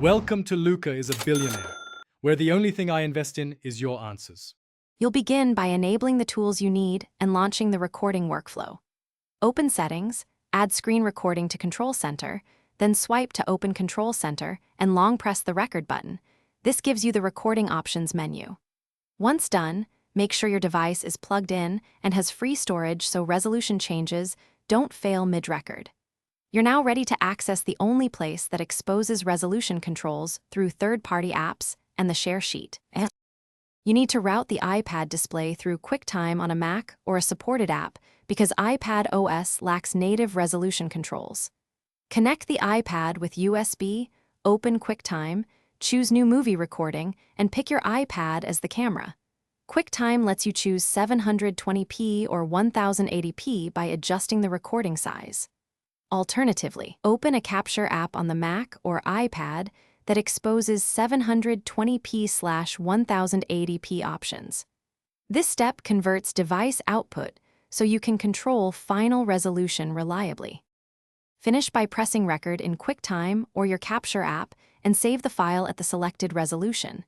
Welcome to Luca is a Billionaire, where the only thing I invest in is your answers. You'll begin by enabling the tools you need and launching the recording workflow. Open Settings, add Screen Recording to Control Center, then swipe to open Control Center and long press the Record button. This gives you the Recording Options menu. Once done, make sure your device is plugged in and has free storage so resolution changes don't fail mid-record. You're now ready to access the only place that exposes resolution controls through third-party apps and the share sheet. You need to route the iPad display through QuickTime on a Mac or a supported app because iPad OS lacks native resolution controls. Connect the iPad with USB, open QuickTime, choose New Movie Recording, and pick your iPad as the camera. QuickTime lets you choose 720p or 1080p by adjusting the recording size. Alternatively, open a Capture app on the Mac or iPad that exposes 720p/1080p options. This step converts device output so you can control final resolution reliably. Finish by pressing Record in QuickTime or your Capture app and save the file at the selected resolution.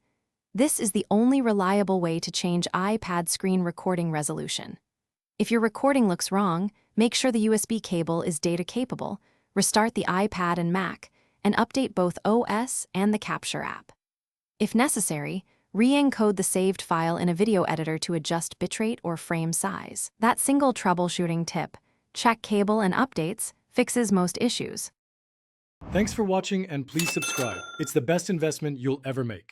This is the only reliable way to change iPad screen recording resolution. If your recording looks wrong, make sure the USB cable is data capable, restart the iPad and Mac, and update both OS and the Capture app. If necessary, re-encode the saved file in a video editor to adjust bitrate or frame size. That single troubleshooting tip, check cable and updates, fixes most issues. Thanks for watching and please subscribe. It's the best investment you'll ever make.